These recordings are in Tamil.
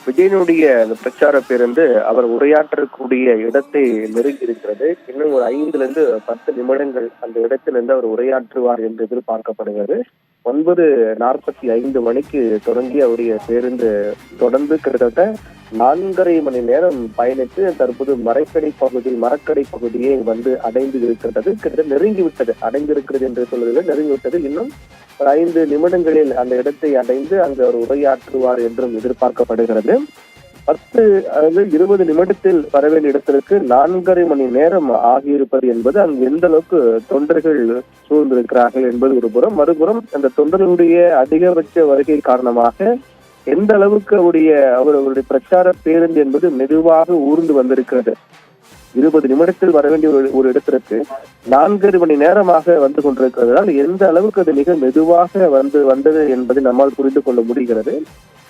விஜயனுடைய அந்த பிரச்சார பேருந்து அவர் உரையாற்றக்கூடிய இடத்தை நெருங்கி இருக்கிறது. இன்னும் ஒரு 5 to 10 நிமிடங்கள் அந்த இடத்திலிருந்து அவர் உரையாற்றுவார் என்று எதிர்பார்க்கப்படுகிறது. 9:45 மணிக்கு தொடங்கி அவருடைய பேருந்து தொடர்ந்து கிட்டத்தட்ட 4.5 மணி நேரம் பயணித்து தற்போது மரக்கடை பகுதியை வந்து அடைந்து இருக்கிறது. கிட்டத்தட்ட நெருங்கிவிட்டது. அடைந்திருக்கிறது என்று சொல்வதில்லை, நெருங்கிவிட்டது. இன்னும் ஒரு 5 நிமிடங்களில் அந்த இடத்தை அடைந்து அங்கு அவர் உரையாற்றுவார் என்றும் எதிர்பார்க்கப்படுகிறது. 20 நிமிடத்தில் வர வேண்டிய இடத்திற்கு 4.5 மணி நேரம் ஆகியிருப்பது என்பது அங்கு எந்த அளவுக்கு தொண்டர்கள் சூழ்ந்திருக்கிறார்கள் என்பது ஒரு புறம். மறுபுறம் அந்த தொண்டர்களுடைய அதிகபட்ச வருகை காரணமாக எந்த அளவுக்கு அவருடைய பிரச்சார பேருந்து என்பது மெதுவாக ஊர்ந்து வந்திருக்கிறது. 20 நிமிடத்தில் வர வேண்டிய ஒரு இடத்திற்கு 4.5 மணி நேரமாக வந்து கொண்டிருக்கிறதால் எந்த அளவுக்கு அது மிக மெதுவாக வந்தது என்பதை நம்மால் புரிந்து கொள்ள முடிகிறது.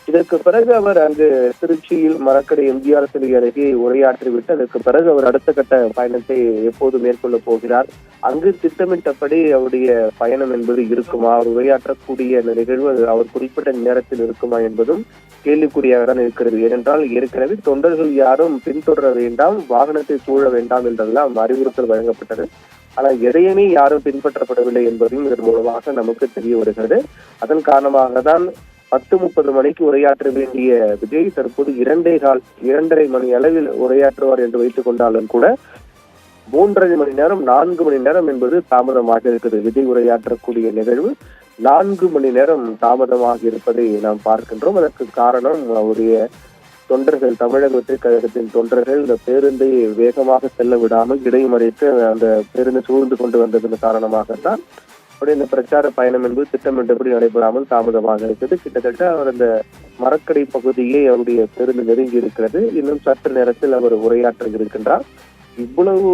இதற்கு பிறகு அவர் அங்கு திருச்சியில் மரக்கடை எம்ஜிஆர் சிலை அருகே உரையாற்றிவிட்டு அதற்கு பிறகு அவர் அடுத்த கட்ட பயணத்தை எப்போது மேற்கொள்ள போகிறார், அங்கு திட்டமிட்டபடி அவருடைய பயணம் என்பது இருக்குமா, அவர் உரையாற்றக்கூடிய அந்த நிகழ்வு அவர் குறிப்பிட்ட நேரத்தில் இருக்குமா என்பதும் கேள்விக்குறியாக தான் இருக்கிறது. ஏனென்றால் ஏற்கனவே தொண்டர்கள் யாரும் பின்தொடர வேண்டாம், வாகனத்தை சூழ வேண்டாம் என்றெல்லாம் அறிவுறுத்தல் வழங்கப்பட்டது. ஆனால் எதையுமே யாரும் பின்பற்றப்படவில்லை என்பதையும் இதன் மூலமாக நமக்கு தெரிய வருகிறது. அதன் காரணமாக தான் 10:30 மணிக்கு உரையாற்ற வேண்டிய விஜய் தற்போது 2.5 மணி அளவில் உரையாற்றுவார் என்று வைத்துக் கொண்டாலும் கூட 3.5 மணி நேரம் 4 மணி நேரம் என்பது தாமதமாக இருக்குது. விஜய் உரையாற்றக்கூடிய நிகழ்வு 4 மணி நேரம் தாமதமாக இருப்பதை நாம் பார்க்கின்றோம். அதற்கு காரணம் அவருடைய தொண்டர்கள், தமிழக வெற்றி கழகத்தின் தொண்டர்கள் இந்த பேருந்தை வேகமாக செல்ல விடாமல் இடைமறித்து அந்த பேருந்து சூழ்ந்து கொண்டு வந்ததன் காரணமாகத்தான் இந்த பிரச்சார பயணம் என்பது திட்டமிட்டபடி நடைபெறாமல் தாமதமாக இருக்கிறது. கிட்டத்தட்ட அவர் அந்த மரக்கடை பகுதியை அவருடைய பேருந்து நெருங்கி இருக்கிறது. இன்னும் சற்று நேரத்தில் அவர் உரையாற்ற இருக்கின்றார். இவ்வளவு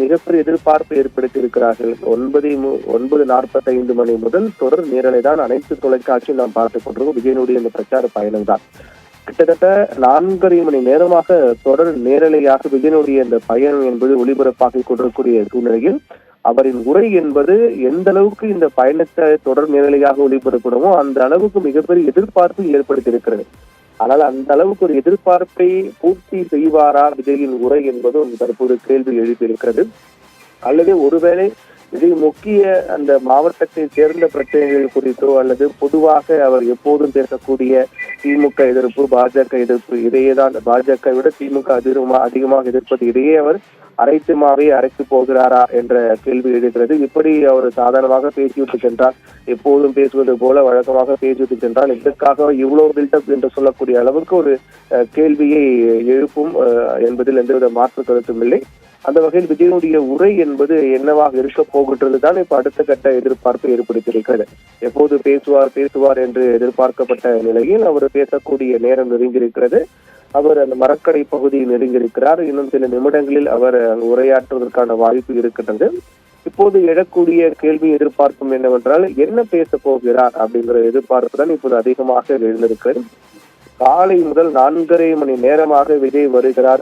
மிகப்பெரிய எதிர்பார்ப்பு ஏற்படுத்தி இருக்கிறார்கள். 9:45 மணி முதல் தொடர் நேரலை தான் அனைத்து தொலைக்காட்சியும் நாம் பார்த்துக் கொண்டிருக்கோம். விஜயனுடைய இந்த பிரச்சார பயணம் தான் கிட்டத்தட்ட 4.5 மணி நேரமாக தொடர் நேரலையாக விஜயனுடைய இந்த பயணம் என்பது ஒளிபரப்பாக கொண்டிருக்கக்கூடிய சூழ்நிலையில் அவரின் உரை என்பது எந்த அளவுக்கு இந்த பயணத்தை தொடர் நேரலையாக ஒளிபரப்பணுமோ அந்த அளவுக்கு மிகப்பெரிய எதிர்பார்ப்பு ஏற்படுத்தி இருக்கிறது. ஆனால் அந்த அளவுக்கு ஒரு எதிர்பார்ப்பை பூர்த்தி செய்வாரா விஜயின் உரை என்பதும் தற்போது கேள்வி எழுப்பியிருக்கிறது. அல்லது ஒருவேளை விஜய் முக்கிய அந்த மாவட்டத்தை சேர்ந்த பிரச்சனைகள் குறித்தோ அல்லது பொதுவாக அவர் எப்போதும் பேசக்கூடிய திமுக எதிர்ப்பு, பாஜக எதிர்ப்பு, இதையேதான் பாஜக விட திமுக அதிகமாக எதிர்ப்பது, இதையே அவர் அரைத்து போகிறாரா என்ற கேள்வி எழுகிறது. இப்படி அவர் சாதாரணமாக பேசிவிட்டு சென்றால், எப்போதும் பேசுவது போல வழக்கமாக பேசிவிட்டு சென்றால் இதற்காக இவ்வளவு பில்டப் என்று சொல்லக்கூடிய அளவுக்கு ஒரு கேள்வியை எழுப்பும் என்பதில் எந்தவித மாற்று கருத்தும் இல்லை. அந்த வகையில் விஜயனுடைய உரை என்பது என்னவாக இருக்க போகின்றது தான் இப்ப அடுத்த கட்ட எதிர்பார்ப்பு ஏற்படுத்தியிருக்கிறது. எப்போது பேசுவார் என்று எதிர்பார்க்கப்பட்ட நிலையில் அவர் பேசக்கூடிய நேரம் நெருங்கியிருக்கிறது. அவர் அந்த மரக்கடை பகுதியில் நெருங்கியிருக்கிறார். இன்னும் சில நிமிடங்களில் அவர் அங்கு உரையாற்றுவதற்கான வாய்ப்பு இருக்கின்றது. இப்போது எழக்கூடிய கேள்வி எதிர்பார்ப்பும் என்னவென்றால் என்ன பேச போகிறார் அப்படிங்கிற எதிர்பார்ப்பு தான் இப்போது அதிகமாக எழுந்திருக்கிறது. காலை முதல் 4.5 மணி நேரமாக விஜய் வருகிறார்,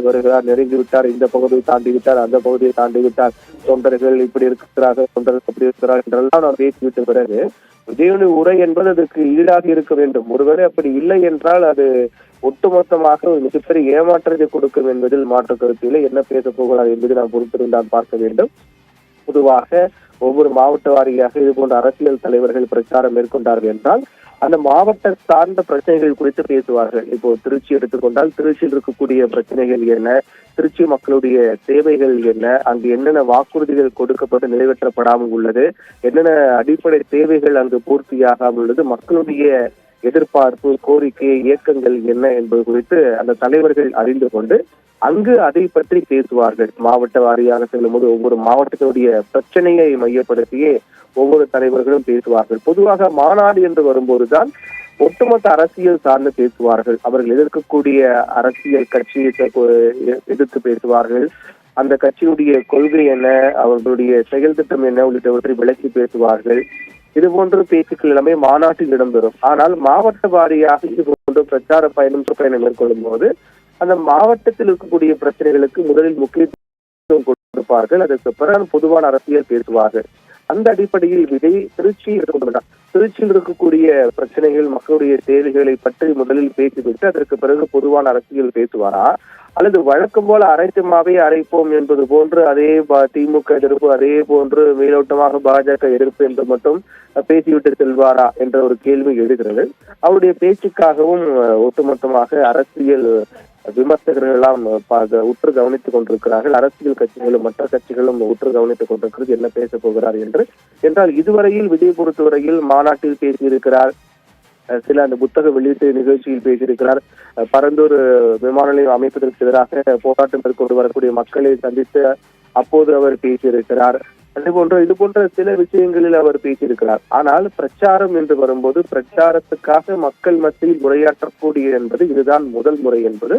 நெருங்கிவிட்டார், இந்த பகுதியை தாண்டி விட்டார், அந்த பகுதியை தாண்டி விட்டார், தொண்டர்கள் இப்படி இருக்கிறார்கள், தொண்டர்கள் அப்படி இருக்கிறார் என்றெல்லாம் நாம் பேசிவிட்ட பிறகு விஜயனுடைய உரை என்பது அதற்கு ஈடாக இருக்க வேண்டும். ஒருவேளை அப்படி இல்லை என்றால் அது ஒட்டுமொத்தமாக ஒரு மிகப்பெரிய ஏமாற்றத்தை கொடுக்கும் என்பதில் மாற்று கருத்து இல்லை. என்ன பேச போகிறார் என்பதை நாம் பொறுத்திருந்தான் பார்க்க வேண்டும். பொதுவாக ஒவ்வொரு மாவட்ட வாரியாக இது போன்ற அரசியல் தலைவர்கள் பிரச்சாரம் மேற்கொண்டார்கள் என்றால் அந்த மாவட்ட சார்ந்த பிரச்சனைகள் குறித்து பேசுவார்கள். இப்போ திருச்சி எடுத்துக்கொண்டால் திருச்சியில் இருக்கக்கூடிய பிரச்சனைகள் என்ன, திருச்சி மக்களுடைய தேவைகள் என்ன, அங்கு என்னென்ன வாக்குறுதிகள் கொடுக்கப்பட்டு நிறைவேற்றப்படாமல் உள்ளது, என்னென்ன அடிப்படை தேவைகள் அங்கு பூர்த்தியாகாமல் உள்ளது, மக்களுடைய எதிர்பார்ப்பு, கோரிக்கை, இயக்கங்கள் என்ன என்பது குறித்து அந்த தலைவர்கள் அறிந்து கொண்டு அங்கு அதை பற்றி பேசுவார்கள். மாவட்ட வாரியாக செல்லும் போது ஒவ்வொரு மாவட்டத்தினுடைய பிரச்சனையை மையப்படுத்தியே ஒவ்வொரு தலைவர்களும் பேசுவார்கள். பொதுவாக மாநாடு என்று வரும்போதுதான் ஒட்டுமொத்த அரசியல் சார்ந்து பேசுவார்கள். அவர்கள் எதிர்க்கக்கூடிய அரசியல் கட்சியை எதிர்த்து பேசுவார்கள். அந்த கட்சியுடைய கொள்கை என்ன, அவர்களுடைய செயல் திட்டம் என்ன உள்ளிட்டவற்றை விளக்கி பேசுவார்கள். இது போன்ற பேச்சுக்கள் எல்லாமே மாநாட்டில் இடம்பெறும். ஆனால் மாவட்ட வாரியாக இது போன்ற பிரச்சார பயணம் மேற்கொள்ளும் போது அந்த மாவட்டத்தில் இருக்கக்கூடிய பிரச்சனைகளுக்கு முதலில் முக்கியத்துவம் கொடுப்பார்கள். அதற்கு பிறகு பொதுவான அரசியல் பேசுவார்கள். அந்த அடிப்படையில் விஜய் திருச்சி எடுத்துக்கொண்டார். திருச்சியில் இருக்கக்கூடிய பிரச்சனைகள், மக்களுடைய தேவைகளை பற்றி முதலில் பேசிவிட்டு அதற்கு பிறகு பொதுவான அரசியல் பேசுவாரா, அல்லது வழக்கம் போல அரைத்துமாவே அரைப்போம் என்பது போன்று அதே திமுக எதிர்ப்பு, அதே போன்று மேலோட்டமாக பாஜக எதிர்ப்பு என்று மட்டும் பேசிவிட்டு செல்வாரா என்ற ஒரு கேள்வி எழுகிறது. அவருடைய பேச்சுக்காகவும் ஒட்டுமொத்தமாக அரசியல் விமர்சகர்கள் எல்லாம் உற்று கவனித்துக் கொண்டிருக்கிறார்கள். அரசியல் கட்சிகளும் மற்ற கட்சிகளும் உற்று கவனித்துக் கொண்டிருக்கிறது என்ன பேச போகிறார் என்று. என்றால் இதுவரையில் விஜய் பொறுத்தவரையில் மாநாட்டில் பேசியிருக்கிறார், சில அந்த புத்தக வெளியீட்டு நிகழ்ச்சியில் பேசியிருக்கிறார், பரந்தூர் விமான நிலையம் அமைப்பதற்கு எதிராக போராட்டம் மேற்கொண்டு வரக்கூடிய மக்களை சந்தித்து அப்போது அவர் பேசியிருக்கிறார். இது போன்ற சில விஷயங்களில் அவர் பேசியிருக்கிறார். ஆனால் பிரச்சாரம் என்று வரும்போது பிரச்சாரத்துக்காக மக்கள் மத்தியில் உரையாற்றக்கூடிய என்பது இதுதான் முதல் முறை என்பது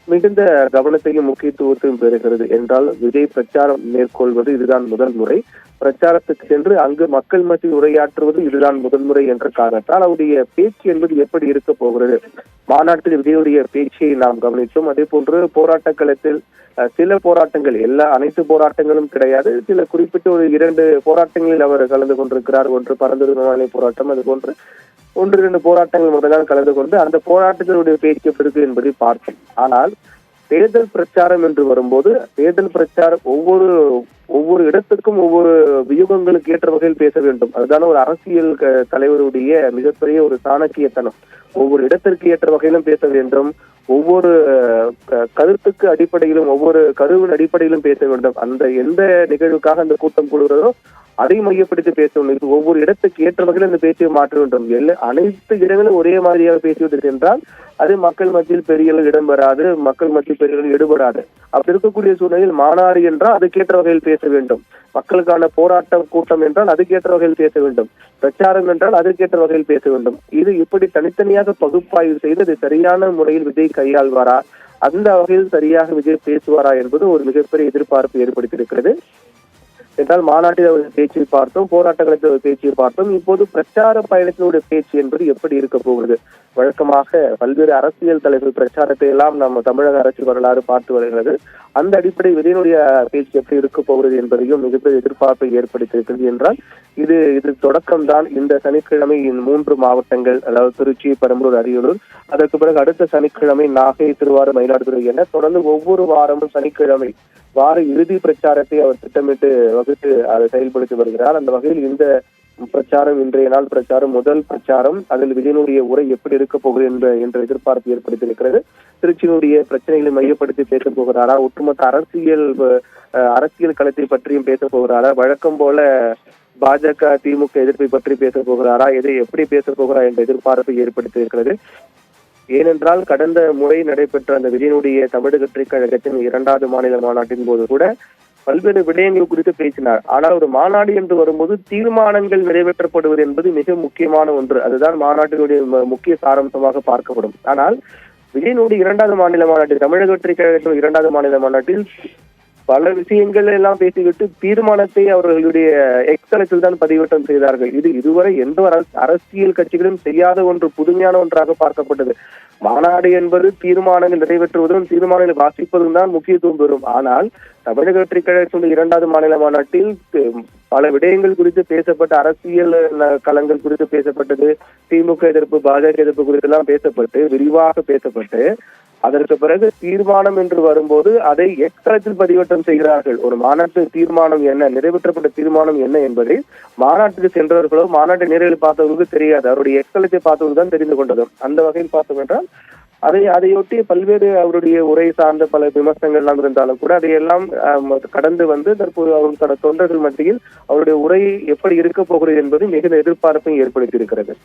மிகுந்த கவனத்தையும் முக்கியத்துவத்தையும் பெறுகிறது. என்றால் விஜய் பிரச்சாரம் மேற்கொள்வது இதுதான் முதல் முறை, பிரச்சாரத்துக்கு சென்று அங்கு மக்கள் மத்தியில் உரையாற்றுவது இதுதான் முதல் முறை என்ற காரணத்தால் அவருடைய பேச்சு என்பது எப்படி இருக்க போகிறது. மாநாட்டில் விஜயுடைய பேச்சை நாம் கவனித்தோம். அதே போன்று போராட்ட களத்தில் சில போராட்டங்கள், அனைத்து போராட்டங்களும் கிடையாது, சில குறிப்பிட்ட ஒரு 2 போராட்டங்களில் அவர் கலந்து கொண்டிருக்கிறார். ஒன்று பரந்தூர் விமான போராட்டம், அது போன்று 1-2 போராட்டங்கள் முதலால் கலந்து கொண்டு அந்த போராட்டத்தினுடைய பேச்சு எப்படி என்பதை பார்த்தோம். ஆனால் தேர்தல் பிரச்சாரம் என்று வரும்போது தேர்தல் பிரச்சாரம் ஒவ்வொரு இடத்துக்கும் ஒவ்வொரு வியூகங்களுக்கு ஏற்ற வகையில் பேச வேண்டும். அதுதான ஒரு அரசியல் தலைவருடைய மிகப்பெரிய ஒரு சாணக்கியத்தனம். ஒவ்வொரு இடத்திற்கு ஏற்ற வகையிலும் பேச வேண்டும், ஒவ்வொரு கருத்துக்கு அடிப்படையிலும் ஒவ்வொரு கருவின் அடிப்படையிலும் பேச வேண்டும். அந்த எந்த நிகழ்வுக்காக அந்த கூட்டம் கூடுகிறதோ அதை மையப்படுத்தி பேச வேண்டும். ஒவ்வொரு இடத்துக்கு ஏற்ற வகையில் அந்த பேச்சை மாற்ற வேண்டும். அனைத்து இடங்களும் ஒரே மாதிரியாக பேசுவது என்றால் அது மக்கள் மத்தியில் பெரிய இடம் பெறாது, மக்கள் மத்தியில் பெரிய எடுபடாது. அப்படி இருக்கக்கூடிய சூழ்நிலையில் மாநாடு என்றால் அதுக்கேற்ற வகையில் பேச வேண்டும், மக்களுக்கான போராட்டம் கூட்டம் என்றால் அதுக்கேற்ற வகையில் பேச வேண்டும், பிரச்சாரம் என்றால் அதுக்கேற்ற வகையில் பேச வேண்டும். இது இப்படி தனித்தனியாக பகுப்பாய்வு செய்து அது சரியான முறையில் விஜய் கையாள்வாரா, அந்த வகையில் சரியாக விஜய் பேசுவாரா என்பது ஒரு மிகப்பெரிய எதிர்பார்ப்பு ஏற்படுத்தியிருக்கிறது. என்றால் மாநாட்டில் அவர் பேச்சை பார்த்தோம், போராட்ட களத்தில் ஒரு பேச்சை பார்த்தோம். இப்போது பிரச்சார பயணத்தினுடைய பேச்சு என்பது எப்படி இருக்க போகிறது. வழக்கமாக பல்வேறு அரசியல் தலைவர் பிரச்சாரத்தை எல்லாம் நம்ம தமிழக அரசியல் வரலாறு பார்த்து வருகிறது. அந்த அடிப்படை விஜயனுடைய பேச்சு எப்படி இருக்க போகிறது என்பதையும் மிகப்பெரிய எதிர்பார்ப்பை ஏற்படுத்தியிருக்கிறது. என்றால் இது தொடக்கம்தான். இந்த சனிக்கிழமை 3 மாவட்டங்கள், அதாவது திருச்சி, பெரம்பலூர், அரியலூர், அதற்கு பிறகு அடுத்த சனிக்கிழமை நாகை, திருவாரூர், மயிலாடுதுறை என தொடர்ந்து ஒவ்வொரு வாரமும் சனிக்கிழமை வார இறுதி பிரச்சாரத்தை அவர் திட்டமிட்டு வகுத்து அதை செயல்படுத்தி வருகிறார். அந்த வகையில் இந்த பிரச்சாரம், இன்றைய நாள் பிரச்சாரம் முதல் பிரச்சாரம். அதில் விஜயனுடைய உரை எப்படி இருக்க போகிறது என்ற எதிர்பார்ப்பு ஏற்படுத்தியிருக்கிறது. திருச்சியினுடைய பிரச்சனைகளை மையப்படுத்தி பேச போகிறாரா, ஒட்டுமொத்த அரசியல் களத்தை பற்றியும் பேச போகிறாரா, வழக்கம் போல பாஜக திமுக எதிர்ப்பை பற்றி பேச போகிறாரா, எதை எப்படி பேச போகிறார் என்ற எதிர்பார்ப்பை ஏற்படுத்தியிருக்கிறது. ஏனென்றால் கடந்த முறை நடைபெற்ற அந்த விஜயனுடைய தமிழக வெற்றிக் கழகத்தின் 2வது மாநில மாநாட்டின் போது கூட பல்வேறு விடயங்கள் குறித்து பேசினார். ஆனால் ஒரு மாநாடு என்று வரும்போது தீர்மானங்கள் நிறைவேற்றப்படுவது என்பது மிக முக்கியமான ஒன்று. அதுதான் மாநாட்டினுடைய முக்கிய சாராம்சமாக பார்க்கப்படும். ஆனால் விஜயனுடைய 2வது மாநில மாநாட்டில், தமிழக வெற்றிக் கழகத்தின் 2வது மாநில மாநாட்டில் பல விஷயங்கள் எல்லாம் பேசிவிட்டு தீர்மானத்தை அவர்களுடைய எக்ஸலத்தில் தான் பதிவேற்றம் செய்தார்கள். இது இதுவரை எந்த அரசியல் கட்சிகளும் செய்யாத ஒன்று, புதுமையான ஒன்றாக பார்க்கப்பட்டது. மாநாடு என்பது தீர்மானங்கள் நிறைவேற்றுவதும் தீர்மானங்களை வாசிப்பதும் தான் முக்கியத்துவம் பெறும். ஆனால் தமிழக வெற்றிக் கழகத்தினுடைய 2வது மாநில மாநாட்டில் பல விடயங்கள் குறித்து பேசப்பட்ட, அரசியல் களங்கள் குறித்து பேசப்பட்டது, திமுக எதிர்ப்பு, பாஜக எதிர்ப்பு குறித்து எல்லாம் பேசப்பட்டு விரிவாக பேசப்பட்டு அதற்கு பிறகு தீர்மானம் என்று வரும்போது அதை எக்ஸ்தலத்தில் பதிவேற்றம் செய்கிறார்கள். ஒரு மாநாட்டு தீர்மானம் என்ன, நிறைவேற்றப்பட்ட தீர்மானம் என்ன என்பதை மாநாட்டுக்கு சென்றவர்களோ மாநாட்டை நேரில் பார்த்தவர்களுக்கு தெரியாது, அவருடைய எக்ஸ்தலத்தை பார்த்தவர்கள் தான் தெரிந்து கொண்டதும். அந்த வகையில் பார்த்தோம் என்றால் அதையொட்டி பல்வேறு அவருடைய உரை சார்ந்த பல விமர்சனங்கள் எல்லாம் இருந்தாலும் கூட அதையெல்லாம் கடந்து வந்து தற்போது அவர்கள் தொண்டர்கள் மத்தியில் அவருடைய உரை எப்படி இருக்க போகிறது என்பது மிகுந்த எதிர்பார்ப்பை ஏற்படுத்தி இருக்கிறது.